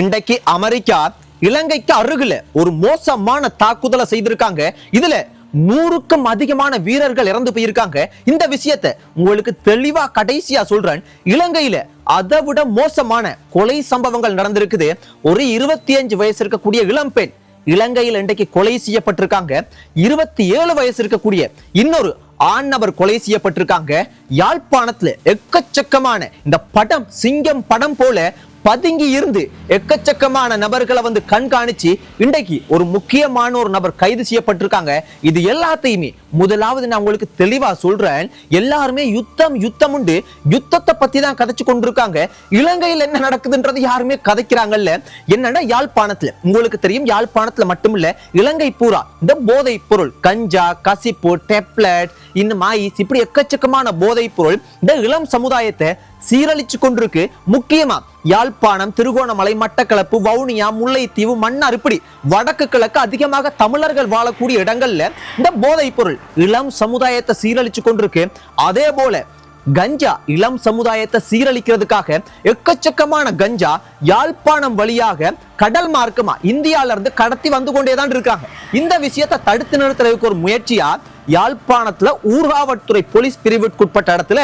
இன்றைக்கு அமெரிக்கா இலங்கைக்கு அருகில ஒரு மோசமான தாக்குதலை செய்திருக்காங்க. இதுல 100க்கும் அதிகமான வீரர்கள் இறந்து போயிருக்காங்க. இந்த விஷயத்தை உங்களுக்கு தெளிவா கடைசியா சொல்றேன். இலங்கையில அதை விட மோசமான கொலை சம்பவங்கள் நடந்திருக்குது. ஒரு 25 வயசு இருக்கக்கூடிய இளம்பெண் இலங்கையில் இன்றைக்கு கொலை செய்யப்பட்டிருக்காங்க. 27 வயசு இருக்கக்கூடிய இன்னொரு ஆண் நபர் கொலை செய்யப்பட்டிருக்காங்க. யாழ்ப்பாணத்துல எக்கச்சக்கமான இந்த படம் சிங்கம் படம் போல பதுங்கி இருந்து எக்கச்சக்கமான நபர்களை வந்து கண்காணிச்சு இன்றைக்கு ஒரு முக்கியமான ஒரு நபர் கைது செய்யப்பட்டிருக்காங்க. இது எல்லாத்தையுமே முதலாவது நான் உங்களுக்கு தெளிவா சொல்றேன். எல்லாருமே யுத்தம் உண்டு, யுத்தத்தை பத்தி தான் கதைச்சு கொண்டிருக்காங்க. இலங்கையில் என்ன நடக்குதுன்றது யாருமே கதைக்கிறாங்கல்ல. என்னன்னா யாழ்ப்பாணத்துல உங்களுக்கு தெரியும், யாழ்ப்பாணத்துல மட்டுமில்ல இலங்கை பூரா இந்த போதை பொருள் கஞ்சா, கசிப்பு, டெப்லெட், இன்னும் மாயிஸ், இப்படி எக்கச்சக்கமான போதை பொருள் இந்த இளம் சமுதாயத்தை சீரழிச்சு கொண்டிருக்கு. முக்கியமா யாழ்ப்பாணம், திருகோணமலை, மட்டக்களப்பு, வவுனியா, முல்லைத்தீவு, மன்னார், இப்படி வடக்கு கிழக்கு அதிகமாக தமிழர்கள் வாழக்கூடிய இடங்கள்ல இந்த போதை பொருள் இளம் சமுதாயத்தை சீரழிச்சு கொண்டிருக்கு. அதே போல கஞ்சா இளம் சமுதாயத்தை சீரழிக்கிறதுக்காக எக்கச்சக்கமான கஞ்சா யாழ்ப்பாணம் வழியாக கடல் மார்க்கமா இந்தியால இருந்து கடத்தி வந்து கொண்டேதான் இருக்காங்க. இந்த விஷயத்தை தடுத்து நிறுத்துறதுக்கு ஒரு முயற்சியா யாழ்ப்பாணத்துல ஊர்காவற்துறை போலீஸ் பிரிவுக்குட்பட்ட இடத்துல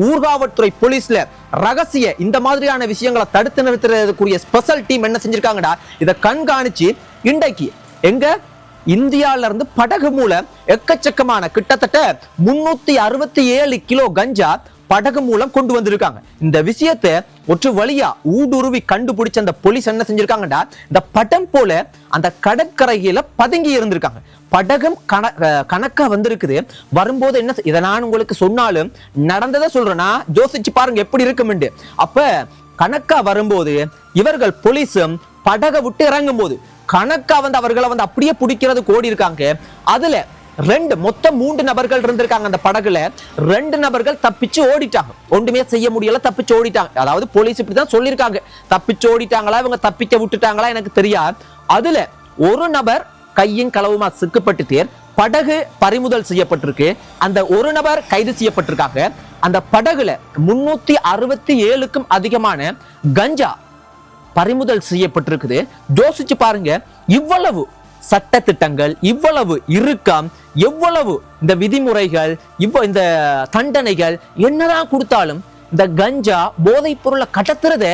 ஊர்காவற்துறை போலீஸ்ல ரகசிய இந்த மாதிரியான விஷயங்களை தடுத்து நிறுத்துறதுக்குரிய ஸ்பெஷல் டீம் என்ன செஞ்சிருக்காங்கடா, இதை கண்காணிச்சு இன்றைக்கு எங்க இந்தியால இருந்து படகு மூலம் எக்கச்சக்கமான கிட்டத்தட்ட 367 கிலோ கஞ்சா படகு மூலம் கொண்டு வந்திருக்காங்க. இந்த விஷயத்தை ஒற்று வழியா ஊடுருவி கண்டுபிடிச்ச அந்த போலீஸ் என்ன செஞ்சிருக்காங்கடா, இந்த படம் போல அந்த கடற்கரையில பதுங்கி இருந்திருக்காங்க. படகம் கணக்கா வந்திருக்குது. வரும்போது என்ன இதை நான் உங்களுக்கு சொன்னாலும் நடந்ததை சொல்றேன்னா யோசிச்சு பாருங்க எப்படி இருக்குமெண்டு. அப்ப கணக்கா வரும்போது இவர்கள் போலீஸும் படகை விட்டு இறங்கும் போது கணக்கா வந்து அவர்களை வந்து அப்படியே பிடிக்கிறது ஓடி இருக்காங்க. அதுல மொத்தம் 3 நபர்கள் இருந்திருக்காங்க. அந்த படகுல 2 நபர்கள் தப்பிச்சு ஓடிட்டாங்க. ஒன்றுமே செய்ய முடியல, தப்பிச்சு ஓடிட்டாங்க. அதாவது போலீஸ் இப்படிதான் சொல்லியிருக்காங்க. தப்பிச்சு ஓடிட்டாங்களா இவங்க தப்பிக்க விட்டுட்டாங்களா எனக்கு தெரியாது. அதுல ஒரு நபர் கையும் களவுமா சிக்கப்பட்டு படகு பறிமுதல் செய்யப்பட்டிருக்கு. அந்த ஒரு நபர் கைது செய்யப்பட்டிருக்காங்க. அந்த படகுல 367க்கும் அதிகமான கஞ்சா பறிமுதல் செய்யப்பட்டிருக்குது. யோசிச்சு பாருங்க, இவ்வளவு சட்ட திட்டங்கள், இவ்வளவு இறுக்கம், எவ்வளவு இந்த விதிமுறைகள், இந்த தண்டனைகள் என்னதான் கொடுத்தாலும் இந்த கஞ்சா போதை பொருளை கடத்துறத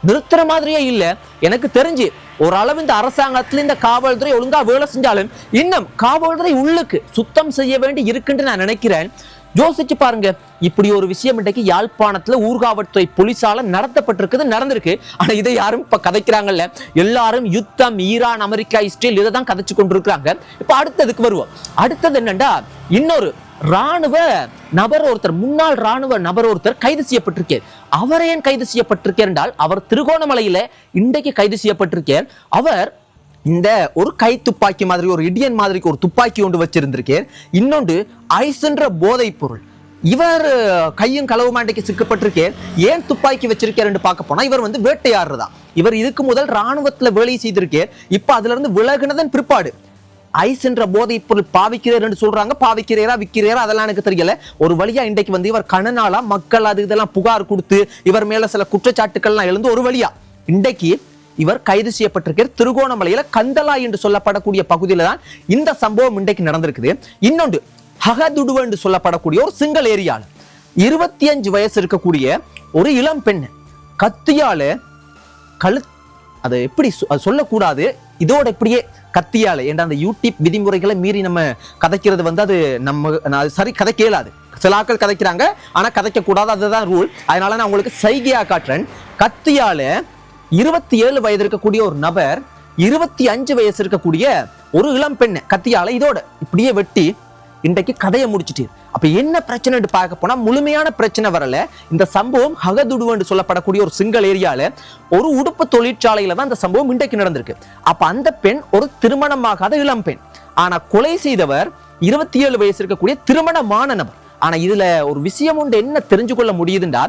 நிறுத்துற மாதிரியே இல்ல. எனக்கு தெரிஞ்சு ஒரு அளவு இந்த அரசாங்கத்துல இந்த காவல்துறை ஒழுங்கா வேலை செஞ்சாலும் இன்னும் காவல்துறை உள்ளுக்கு சுத்தம் செய்ய வேண்டி இருக்குன்னு நான் நினைக்கிறேன். யோசிச்சு பாருங்க, இப்படி ஒரு விஷயம் இன்றைக்கு யாழ்ப்பாணத்துல ஊர்காவல்துறை போலீஸால நடந்திருக்கு. ஆனா இதை யாரும் இப்ப கதைக்கிறாங்கல்ல. எல்லாரும் யுத்தம், ஈரான், அமெரிக்கா, இஸ்ரேல் இதை தான் கதைச்சு கொண்டிருக்கிறாங்க. இப்ப அடுத்ததுக்கு வருவோம். அடுத்தது என்னண்டா, இன்னொரு ராணுவ நபர் ஒருத்தர், முன்னாள் ராணுவ நபர் ஒருத்தர் கைது செய்யப்பட்டிருக்கார். அவர் ஏன் கைது செய்யப்பட்டிருக்கார் என்றால், அவர் திருகோணமலையில இன்றைக்கு கைது செய்யப்பட்டிருக்கார். அவர் இந்த ஒரு கை துப்பாக்கி மாதிரி, ஒரு இடியன் மாதிரி ஒரு துப்பாக்கி ஒன்று வச்சிருந்திருக்கார். இன்னொன்று ஐஸ்ன்ற போதை பொருள். இவர் கையும் களவு மாண்டைக்கு சிக்கப்பட்டிருக்கார். ஏன் துப்பாக்கி வச்சிருக்கார் என்று பார்க்க போனா, இவர் வந்து வேட்டையாடுறதா. இவர் இதுக்கு முதல் ராணுவத்துல வேலை செய்திருக்கார். இப்ப அதுல இருந்து விலகினதன் பிற்பாடு ஐஸ் என்ற போதை பொருள் பாவிக்கிறார் என்று சொல்றாங்க. பாவிக்கிறேரா விற்கிறேரா அதெல்லாம் எனக்கு தெரியல. ஒரு வழியா இன்றைக்கு வந்து இவர் கணனால மக்கள் அது இதெல்லாம் புகார் கொடுத்து இவர் மேல சில குற்றச்சாட்டுக்கள்லாம் எழுந்து ஒரு வழியா இன்றைக்கு இவர் கைது செய்யப்பட்டிருக்கிறார். திருகோணமலையில கந்தலா என்று சொல்லப்படக்கூடிய பகுதியில தான் இந்த சம்பவம் இன்றைக்கு நடந்திருக்குது. இன்னொன்று ஹகதுடுவ என்று சொல்லப்படக்கூடிய ஒரு சிங்கிள் ஏரியால 25 வயசு இருக்கக்கூடிய ஒரு இளம் பெண் கத்தியால அதை எப்படி சொல்லக்கூடாது, இதோட இப்படியே கத்தியால என்ற அந்த யூடியூப் விதிமுறைகளை மீறி நம்ம கதைக்கிறது வந்து அது நம்ம சரி கதை கேளாது. சில ஆட்கள் கதைக்கிறாங்க, ஆனா கதைக்க கூடாது, அதுதான் ரூல். அதனால நான் உங்களுக்கு சைகையா காட்டுறேன். கத்தியால 27 வயது இருக்கக்கூடிய ஒரு நபர் 25 வயசு இருக்கக்கூடிய ஒரு இளம் பெண்ணை கத்தியால இதோட இப்படியே வெட்டி இன்றைக்கு கதையை முடிச்சுட்டு. அப்ப என்ன பிரச்சனை பார்க்க போனா முழுமையான பிரச்சனை வரல. இந்த சம்பவம் ஹகதுடுவ என்று சொல்லப்படக்கூடிய ஒரு சிங்கிள் ஏரியால ஒரு உடுப்பு தொழிற்சாலையில தான் இந்த சம்பவம் இன்றைக்கு நடந்திருக்கு. அப்ப அந்த பெண் ஒரு திருமணமாகாத இளம் பெண். ஆனா கொலை செய்தவர் 27 வயசு இருக்கக்கூடிய திருமணமான நபர். ஆனா இதுல ஒரு விஷயம் ஒன்று என்ன தெரிஞ்சு கொள்ள முடியுதுன்றா,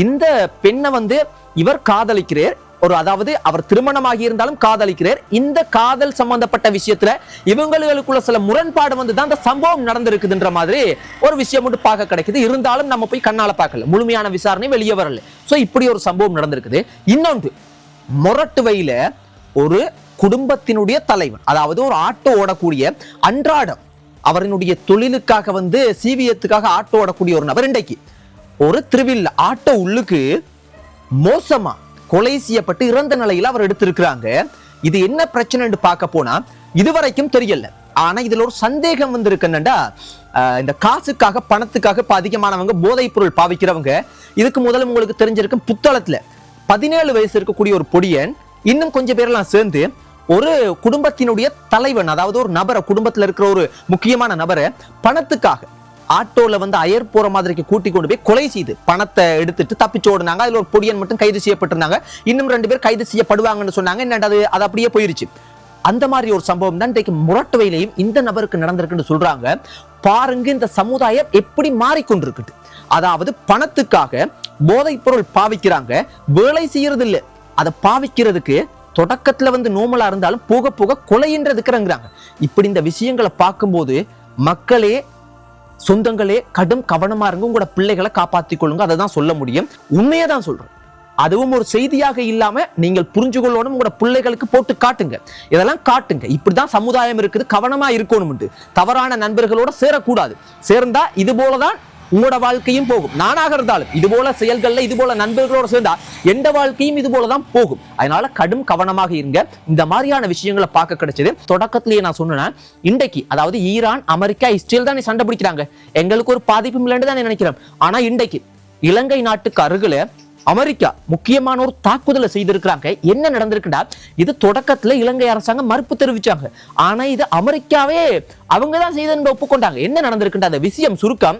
இந்த பெண்ணை வந்து இவர் காதலிக்கிறார். அதாவது அவர் திருமணமாகி இருந்தாலும் காதலிக்கிறார். இந்த காதல் சம்பந்தப்பட்ட விஷயத்துல இவங்களுக்குள்ள சில முரண்பாடு வந்து தான் இந்த சம்பவம் நடந்திருக்குதுன்ற மாதிரி ஒரு விஷயம் மட்டும் பார்க்க கிடைக்குது. இருந்தாலும் நம்ம போய் கண்ணால பார்க்கல, முழுமையான விசாரணை வெளியே வரல. சோ இப்படி ஒரு சம்பவம் நடந்திருக்குது. இன்னொன்று மொரட்டுவையில ஒரு குடும்பத்தினுடைய தலைவன், அதாவது ஒரு ஆட்டோ ஓடக்கூடிய அன்றாடம் அவரினுடைய தொழிலுக்காக சீவியத்துக்காக ஆட்டோ ஓடக்கூடிய ஒரு நபர் இன்றைக்கு ஒரு திருவில்ல ஆட்டோ உள்ளுக்கு மோசமா கொலை செய்யப்பட்டு இறந்த நிலையில அவர் எடுத்திருக்கிறாங்க. இது என்ன பிரச்சனை பார்க்க போனா இதுவரைக்கும் தெரியல. ஆனா இதுல ஒரு சந்தேகம் இருக்குன்னா, இந்த காசுக்காக பணத்துக்காக இப்ப அதிகமானவங்க போதைப் பொருள் பாவிக்கிறவங்க. இதுக்கு முதல்ல உங்களுக்கு தெரிஞ்சிருக்கும், புத்தளத்துல 17 வயசு இருக்கக்கூடிய ஒரு பொடியன் இன்னும் கொஞ்சம் பேரெல்லாம் சேர்ந்து ஒரு குடும்பத்தினுடைய தலைவன், அதாவது ஒரு நபரை, குடும்பத்துல இருக்கிற ஒரு முக்கியமான நபரை பணத்துக்காக ஆட்டோல அயர் போற மாதிரிக்கு கூட்டி கொண்டு போய் கொலை செய்து பணத்தை எடுத்துட்டு தப்பிச்சு ஓடுனாங்க. அதுல ஒரு பொடியன் மட்டும் கைது செய்யப்பட்டிருந்தாங்க. இன்னும் 2 பேர் கைது செய்யப்படுவாங்கன்னு சொன்னாங்க. என்னடா அது அப்படியே போயிருச்சு. அந்த மாதிரி ஒரு சம்பவம் தான் இன்றைக்கு முரட்டுவையிலையும் இந்த நபருக்கு நடந்திருக்குன்னு சொல்றாங்க. பாருங்க இந்த சமுதாயம் எப்படி மாறிக்கொண்டிருக்கு. அதாவது பணத்துக்காக போதைப் பொருள் பாவிக்கிறாங்க, வேலை செய்யறது இல்லை. அதை பாவிக்கிறதுக்கு தொடக்கத்துல நோமலா இருந்தாலும் போக போக கொலைன்றதுக்குறாங்க. இப்படி இந்த விஷயங்களை பார்க்கும்போது மக்களே, சொந்தங்களே கடும் கவனமா இருங்க, உங்களோட பிள்ளைகளை காப்பாற்றிக் கொள்ளுங்க. அதை தான் சொல்ல முடியும். உண்மையை தான் சொல்றேன். அதுவும் ஒரு செய்தியாக இல்லாம நீங்கள் புரிஞ்சு கொள்ளணும். உங்களோட பிள்ளைகளுக்கு போட்டு காட்டுங்க, இதெல்லாம் காட்டுங்க. இப்படிதான் சமுதாயம் இருக்குது, கவனமா இருக்கணும். தவறான நண்பர்களோட சேரக்கூடாது. சேர்ந்தா இது போலதான் உங்களோட வாழ்க்கையும் போகும். நானாக இருந்தாலும் இது போல செயல்கள்ல இது போல நண்பர்களோட சேர்ந்தா எந்த வாழ்க்கையும் இது போலதான் போகும். அதனால கடும் கவனமாக இருங்க. இந்த மாதிரியான விஷயங்களை பார்க்க கிடைச்சது. தொடக்கத்திலேயே நான் சொன்னேன், இன்றைக்கு அதாவது ஈரான், அமெரிக்கா, இஸ்ரேல் தான் சண்டை பிடிக்கிறாங்க, எங்களுக்கு ஒரு பாதிப்பும் இல்லைன்னு தான் நினைக்கிறேன். ஆனா இன்றைக்கு இலங்கை நாட்டுக்கு அருகில அமெரிக்கா முக்கியமான ஒரு தாக்குதலை செய்திருக்கிறாங்க. என்ன நடந்திருக்குடா, இது தொடக்கத்துல இலங்கை அரசாங்கம் மறுப்பு தெரிவிச்சாங்க. ஆனா இது அமெரிக்காவே அவங்கதான் செய்த ஒப்புக்கொண்டாங்க. என்ன நடந்திருக்குன்ற அந்த விஷயம் சுருக்கம்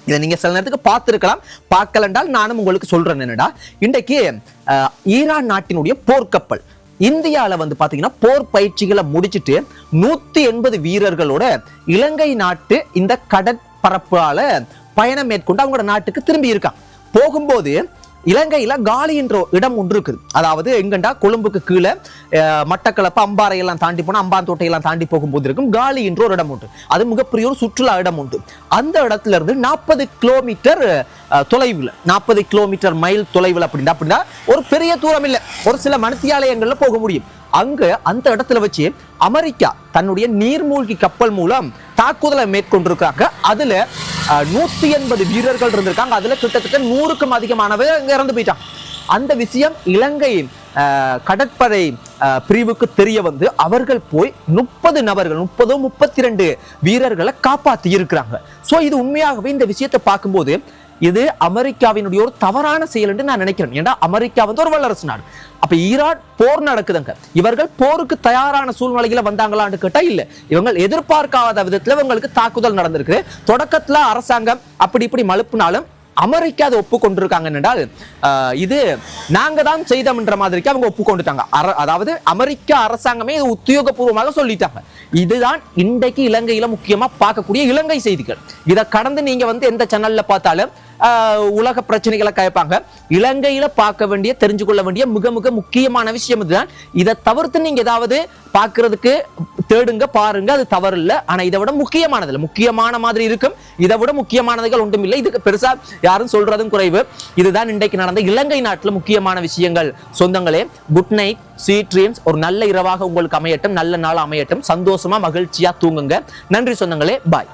இதை நீங்க சில நேரத்துக்கு பார்த்திருக்கலாம். பார்க்கலண்டால் நானும் உங்களுக்கு சொல்றேன். என்னடா, இன்றைக்கு ஈரான் நாட்டினுடைய போர்க்கப்பல் இந்தியால பாத்தீங்கன்னா போர் பயிற்சிகளை முடிச்சுட்டு 180 வீரர்களோட இலங்கை நாட்டு இந்த கடற்பரப்பால பயணம் மேற்கொண்டு அவங்களோட நாட்டுக்கு திரும்பி இருக்காங்க. போகும்போது இலங்கையில காலி என்ற இடம் ஒன்று இருக்குது. அதாவது எங்கண்டா, கொழும்புக்கு கீழே மட்டக்களப்பு, அம்பாறை எல்லாம் தாண்டி போனா அம்பாந்தோட்டை எல்லாம் தாண்டி போகும்போது இருக்கும் காலி என்ற ஒரு இடம் உண்டு. அது மிகப்பெரிய ஒரு சுற்றுலா இடம் உண்டு. அந்த இடத்துல இருந்து 40 கிலோமீட்டர் தொலைவில், 40 கிலோமீட்டர் மைல் தொலைவில் அப்படின்னா ஒரு பெரிய தூரம் இல்லை, ஒரு சில மணித்தியாலயங்கள்ல போக முடியும். அங்க அந்த இடத்துல வச்சு அமெரிக்கா தன்னுடைய நீர்மூழ்கி கப்பல் மூலம் தாக்குதலை மேற்கொண்டிருக்காங்க. அதுல 180 வீரர்கள் இருந்திருக்காங்க. அதுல கிட்டத்தட்ட 100க்கும் அதிகமானவங்க அங்க இறந்து போயிட்டாங்க. அந்த விஷயம் இலங்கையின் கடற்படை பிரிவுக்கு தெரிய அவர்கள் போய் 30 நபர்கள், 32 வீரர்களை காப்பாற்றி இருக்கிறாங்க. சோ இது உண்மையாகவே இந்த விஷயத்தை பார்க்கும்போது இது அமெரிக்காவினுடைய ஒரு தவறான செயல் என்று நான் நினைக்கிறேன். ஏன்னா அமெரிக்கா ஒரு வல்லரசு நாடு. அப்ப ஈரான் போர் நடக்குதுங்க. இவர்கள் போருக்கு தயாரான சூழ்நிலையில வந்தாங்களான்னு கேட்டா இல்ல. இவங்க எதிர்பார்க்காத விதத்துல இவங்களுக்கு தாக்குதல் நடந்திருக்கு. தொடக்கத்துல அரசாங்கம் அப்படி இப்படி மழுப்பினாலும் அமெரிக்கா அதை ஒப்புக்கொண்டிருக்காங்க என்றால் இது நாங்க தான் செய்தோம் என்ற மாதிரிக்கு அவங்க ஒப்புக்கொண்டுட்டாங்க. அதாவது அமெரிக்க அரசாங்கமே இது உத்தியோகபூர்வமாக சொல்லிட்டாங்க. இதுதான் இன்றைக்கு இலங்கையில முக்கியமா பார்க்கக்கூடிய இலங்கை செய்திகள். இதை கடந்து நீங்க எந்த சேனல்ல பார்த்தாலும் உலக பிரச்சனைகளை கேட்பாங்க. இலங்கையில பார்க்க வேண்டிய, தெரிஞ்சு கொள்ள வேண்டிய மிக மிக முக்கியமான விஷயம் இதுதான். இதை தவிர்த்து நீங்க ஏதாவது பார்க்கறதுக்கு தேடுங்க, பாருங்க, அது தவறு இல்லை. ஆனா இதை விட முக்கியமானது, முக்கியமான மாதிரி இருக்கும், இதை விட முக்கியமானதுகள் ஒன்றும் இல்லை. இதுக்கு பெருசா யாரும் சொல்றதும் குறைவு. இதுதான் இன்றைக்கு நடந்த இலங்கை நாட்டுல முக்கியமான விஷயங்கள். சொந்தங்களே, குட் நைட், ஸ்வீட் ட்ரீம்ஸ். ஒரு நல்ல இரவாக உங்களுக்கு அமையட்டும், நல்ல நாள் அமையட்டும். சந்தோஷமா மகிழ்ச்சியா தூங்குங்க. நன்றி சொந்தங்களே, பாய்.